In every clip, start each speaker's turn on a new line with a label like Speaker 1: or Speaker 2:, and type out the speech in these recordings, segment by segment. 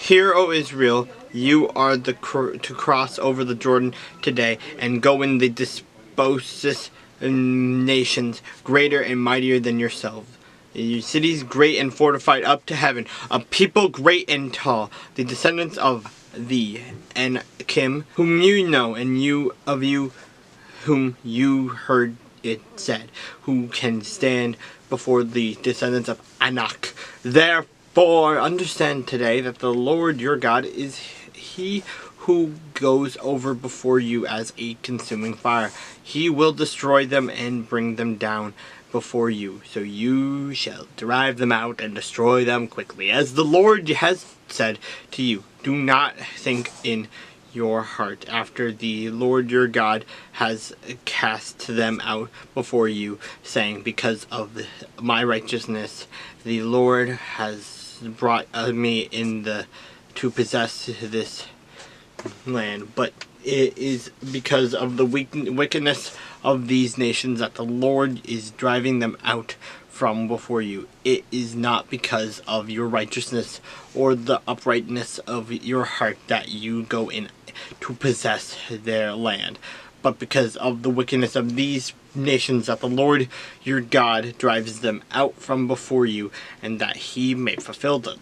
Speaker 1: Hear, O Israel, you are to cross over the Jordan today and go in the dispossessed nations, greater and mightier than yourselves. Your cities great and fortified up to heaven, a people great and tall, the descendants of the Anakim, whom you know, and you of you whom you heard it said, who can stand before the descendants of Anak. Therefore, understand today that the Lord your God is He who goes over before you as a consuming fire. He will destroy them and bring them down before you, so you shall drive them out and destroy them quickly. As the Lord has said to you, do not think in your heart after the Lord your God has cast them out before you, saying, because of my righteousness the Lord has brought me to possess this land. But it is because of the wickedness of these nations that the Lord is driving them out from before you. It is not because of your righteousness or the uprightness of your heart that you go in to possess their land, but because of the wickedness of these nations that the Lord your God drives them out from before you, and that He may fulfill the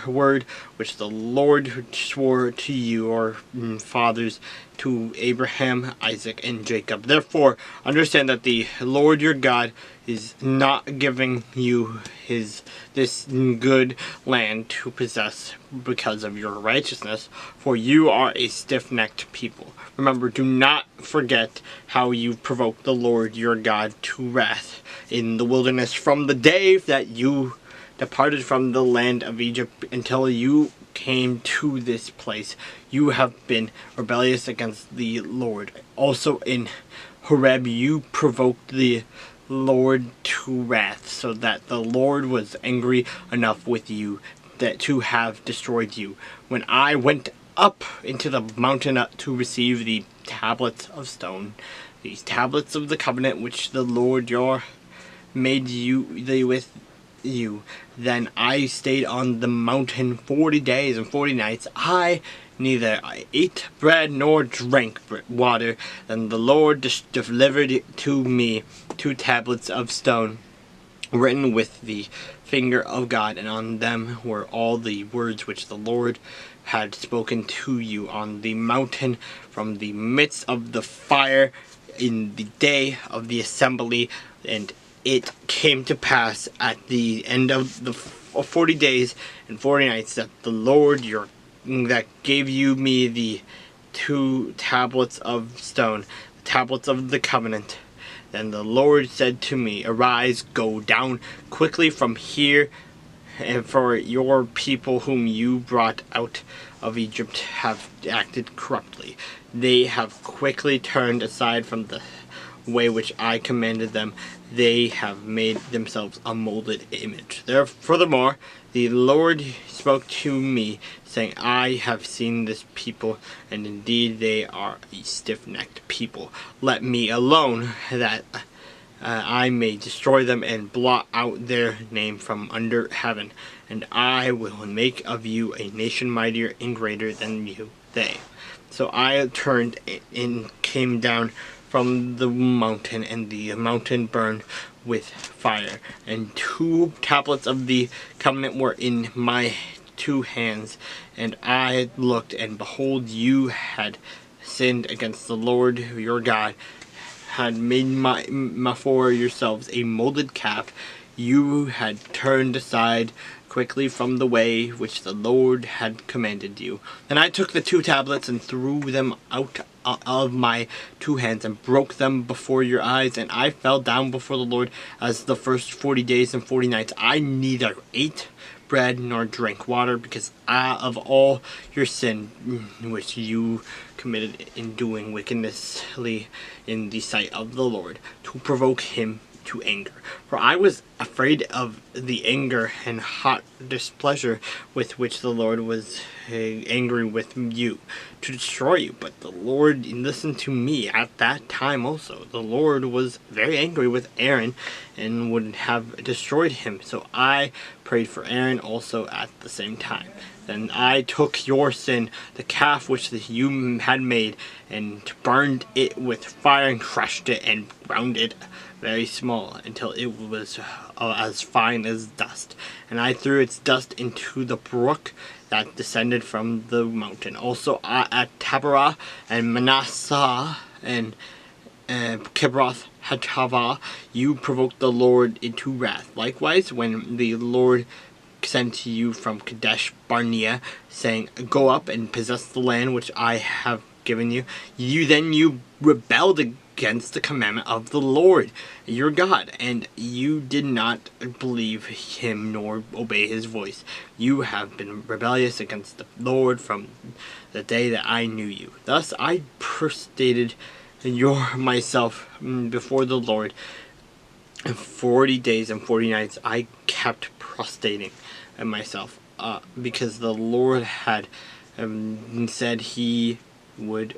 Speaker 1: word which the Lord swore to your fathers, to Abraham, Isaac, and Jacob. Therefore, understand that the Lord your God is not giving you this good land to possess because of your righteousness, for you are a stiff-necked people. Remember, do not forget how you provoked the Lord your God to wrath in the wilderness from the day that you departed from the land of Egypt until you came to this place. You have been rebellious against the Lord. Also in Horeb you provoked the Lord to wrath, so that the Lord was angry enough with you that to have destroyed you. When I went up into the mountain to receive the tablets of stone, these tablets of the covenant which the Lord your made with you, then I stayed on the mountain 40 days and 40 nights. I neither ate bread nor drank water. Then the Lord delivered to me 2 tablets of stone, written with the finger of God, and on them were all the words which the Lord had spoken to you on the mountain from the midst of the fire in the day of the assembly. And it came to pass at the end of the 40 days and 40 nights that the Lord that gave you me the 2 tablets of stone, the tablets of the covenant. Then the Lord said to me, arise, go down quickly from here, and for your people whom you brought out of Egypt have acted corruptly. They have quickly turned aside from the way which I commanded them. They have made themselves a molded image. Furthermore, the Lord spoke to me, saying, I have seen this people, and indeed they are a stiff-necked people. Let me alone, that I may destroy them and blot out their name from under heaven. And I will make of you a nation mightier and greater than they. So I turned and came down from the mountain, and the mountain burned with fire, and 2 tablets of the covenant were in my 2 hands. And I looked, and behold, you had sinned against the Lord your God, had made for yourselves a molded calf. You had turned aside quickly from the way which the Lord had commanded you. Then I took the 2 tablets and threw them out of my 2 hands and broke them before your eyes, and I fell down before the Lord as the first 40 days and 40 nights. I neither ate bread nor drank water because of all your sin which you committed in doing wickedly in the sight of the Lord, to provoke him to anger. For I was afraid of the anger and hot displeasure with which the Lord was angry with you to destroy you. But the Lord listened to me at that time also. The Lord was very angry with Aaron and would have destroyed him. So I prayed for Aaron also at the same time. Then I took your sin, the calf which you had made, and burned it with fire and crushed it and ground it very small until it was as fine as dust. And I threw its dust into the brook that descended from the mountain. Also at Taberah and Manasseh and Kibroth Hattaavah, you provoked the Lord into wrath. Likewise, when the Lord sent to you from Kadesh Barnea, saying, "Go up and possess the land which I have given you," you rebelled against the commandment of the Lord your God, and you did not believe him nor obey his voice. You have been rebellious against the Lord from the day that I knew you. Thus I prostrated myself before the Lord 40 days and 40 nights. I kept prostrating myself because the Lord had said he would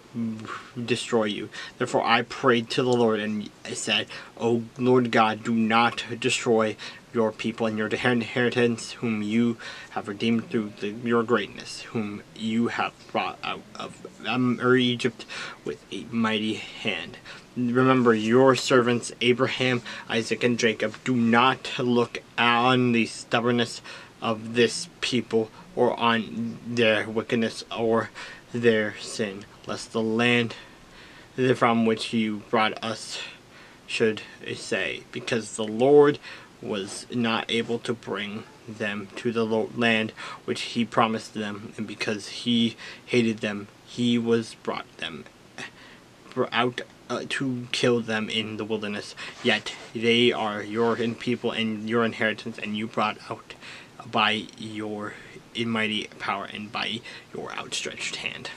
Speaker 1: destroy you. Therefore I prayed to the Lord and I said, "O Lord God, do not destroy your people and your inheritance, whom you have redeemed through your greatness, whom you have brought out of Egypt with a mighty hand. Remember your servants Abraham, Isaac, and Jacob. Do not look on the stubbornness of this people, or on their wickedness or their sin, lest the land from which you brought us should say, because the Lord was not able to bring them to the land which he promised them, and because he hated them, he was brought them out to kill them in the wilderness. Yet they are your people and your inheritance, and you brought out by your mighty power and by your outstretched hand."